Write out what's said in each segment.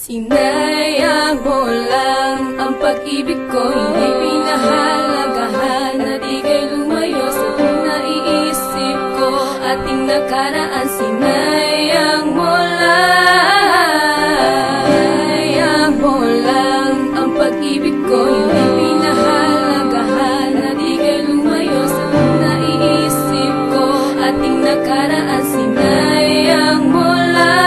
Sinayang mo lang ang pag-ibig ko, hindi pinahalagahan at ika'y lumayo sa naiisip ko. Ating nakaraan, sinayang mo lang ang pag-ibig ko, hindi pinahalagahan at ika'y lumayo sa naiisip ko. Ating nakaraan, sinayang mo lang.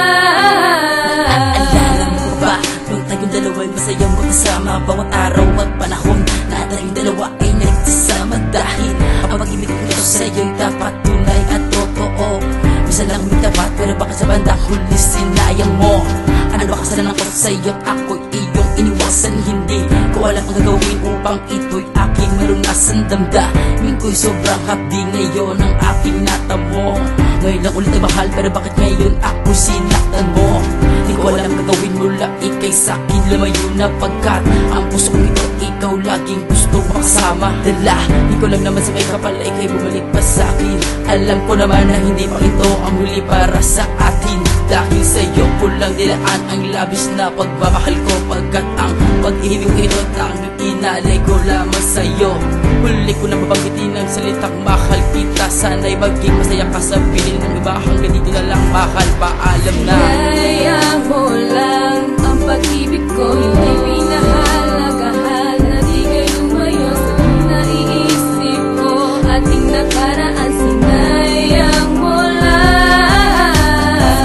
Masayang magkasama bawat araw at panahon na tayong dalawa ay nagsasama dahil ang pag-ibig ko sa'yo'y dapat tunay at totoo. Misa lang may tapat pero baka sa bandang huli sinayang mo. Ano ba kasalanan ko sa'yo at ako'y iyong iniwasan? Hindi ko alam ang gagawin upang ito'y aking malunasan. Damdamin ko'y sobrang hapdi ngayon ang aking natamo. Ngayon lang ulit ay mahal pero bakit ngayon ako sinaktan mo? Di ko alam gagawin mula ikay sa'kin lumayo na pagkat ang puso ko ito ikaw laging gusto makasama. Dala, di ko lang naman sa may kapal ikay bumalik pa sa'kin. Alam ko naman na hindi pa ito ang huli para sa atin. Dahil sa'yo ko lang dilaan ang labis na pagmamahal ko, pagkat ang pag-ibig ko ito tanging inalay ko lamang sa'yo. Huli ko na mabanggitin ang salitang mahal kita. Sana'y maging masaya ka sa piling ng iba. Hanggang dito na lang mahal, paalam na. Sinayang mo lang ang pag-ibig ko, hindi pinahalagahan at ika'y lumayo sa naiisip ko. Ating nakaraan, sinayang mo lang.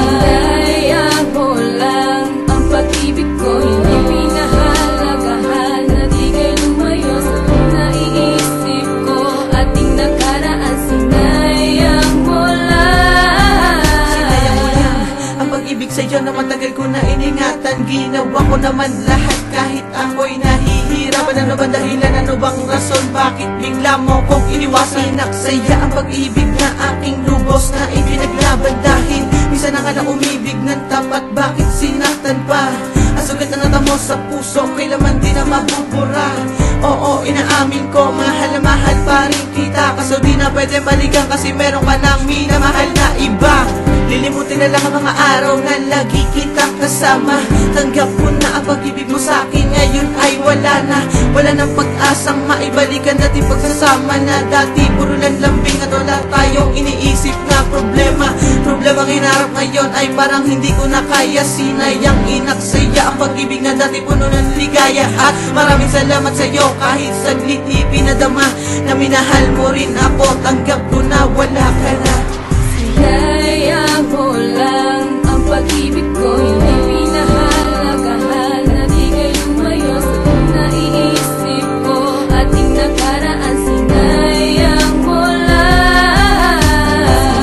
Sinayang mo lang ang pag-ibig ko, hindi pinahalagahan at ika'y lumayo sa naiisip ko. Ating nakaraan, sinayang mo lang. Sinayang mo lang ang pag-ibig sa'yo na matagal ko na iningatan. Ginawa ko naman lahat kahit ako'y nahihirapan. Ano ba dahilan, ano bang rason, bakit bigla mo kong iniwasan? Inaksaya ang pag-ibig na aking lubos na ipinaglaban. Dahil minsan na nga na umibig ng tapat, bakit sinaktan pa? Ang sugat na natamo sa puso, kailaman di na mabubura. Oo, inaamin ko, mahal na mahal pa rin kita. Kaso di na pwede balikan kasi meron ka ng minamahal na iba. Lilimutin na lang ang mga araw na lagi kitang kasama. Tanggap ko na ang pag-ibig mo sa'kin ngayon ay wala na. Wala nang pag-asang maibalikan dati pagsasama na dati. Puro lang lambing at wala tayong iniisip na problema. Problemang hinarap ngayon ay parang hindi ko na kaya. Sinayang inaksaya ang pag-ibig na dati puno ng ligaya. At maraming salamat sa'yo kahit saglit ipinadama na minahal mo rin ako. Tanggap ko na wala ka na. Sinayang mo lang ang pag-ibig ko, hindi pinahalagahan at ika'y lumayo sa naiisip ko. Ating nakaraan, sinayang mo lang.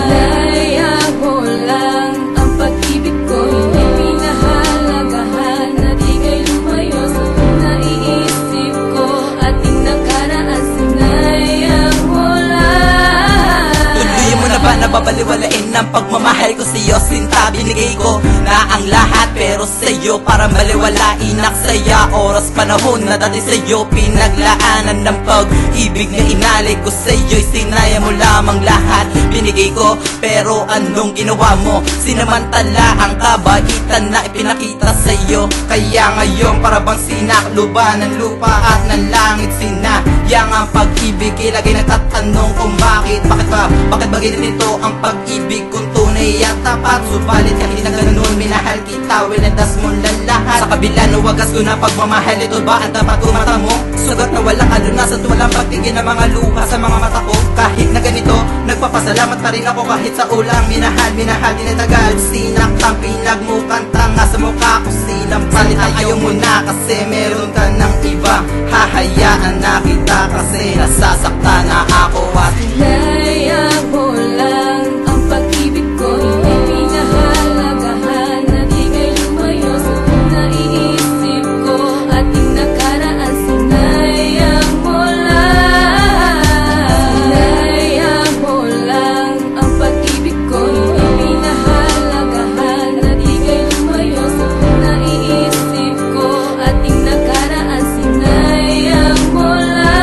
Sinayang mo lang ang pag-ibig ko, hindi pinahalagahan at ika'y lumayo sa naiisip ko. Ating nakaraan, sinayang mo lang. Tuluyan mo na ba nababaliwalain ng pagmamahal ko sa'yo? Sinta, binigay ko na ang lahat pero sa'yo para maliwalain. Naksaya oras panahon na dati sa'yo pinaglaanan ng pag-ibig na inalay ko sa'yo'y sinaya mo lamang lahat. Binigay ko pero anong ginawa mo? Sinamantala ang kabaitan na ipinakita sa'yo. Kaya ngayon para bang sinakluban ng lupa at ng langit. Sinayang ang pag-ibig, ilagay nagtatanong kung bakit. Bakit ba ganito ang pag-ibig kung tunay at tapat? Subalit kahit na ganun minahal kita, winadas mo lang lahat. Sa kabila ng wagas ko na pagmamahal, ito ba ang dapat mata mo? Sugat na walang alunas at walang pagtingin ng mga luha sa mga mata ko. Kahit na ganito, nagpapasalamat pa rin ako kahit sa ulang minahal tinatagal. Sinaktan, pinagmukanta nga sa mukha ko sinampalit. Ayaw mo na kasi meron ka ng iba. Hahayaan na kita kasi nasasaktan na ako. At sinayang mo lang ang pag-ibig ko, hindi pinahalagahan at ika'y lumayo sa naiisip ko. Ating nakaraan, sinayang mo lang. Sinayang mo lang ang pag-ibig ko, hindi pinahalagahan at ika'y lumayo sa naiisip ko. Ating nakaraan, sinayang mo lang.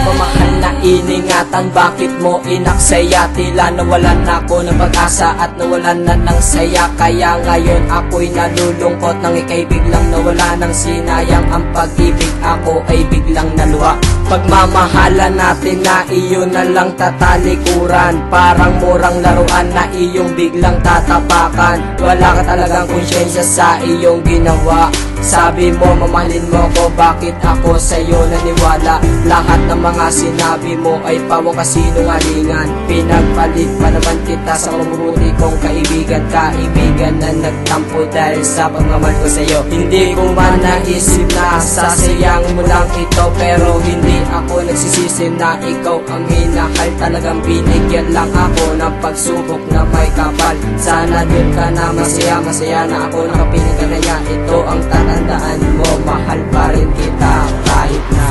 pamahal na iningatan nasaktan, bakit mo inaksaya? Tila nawalan ako ng pag-asa at nawalan na ng saya. Kaya ngayon ako'y nalulungkot nang ika'y biglang nawala ng sinayang. Ang pag-ibig ako ay biglang naluha. Pagmamahalan natin na iyon na lang tatalikuran, parang murang laruan na iyong biglang tatapakan. Wala ka talagang konsyensya sa iyong ginawa. Sabi mo mamahalin mo ko, bakit ako sa'yo naniwala? Lahat ng mga sinabi mo ay pawang kasinungalingan. Pinagpalit pa naman kita sa mabubuti kong kaibigan. Kaibigan na nagtampo dahil sa pagmamahal ko sa'yo. Hindi ko man naisip na sasayang mo lang ito, pero hindi ako nagsisisi na ikaw ang minahal. Talagang binigyan lang ako ng pagsubok na may kapal. Sana dun ka na masaya, masaya na ako nakapiling ka na niya. Ito ang tatandaan mo, mahal pa rin kita kahit na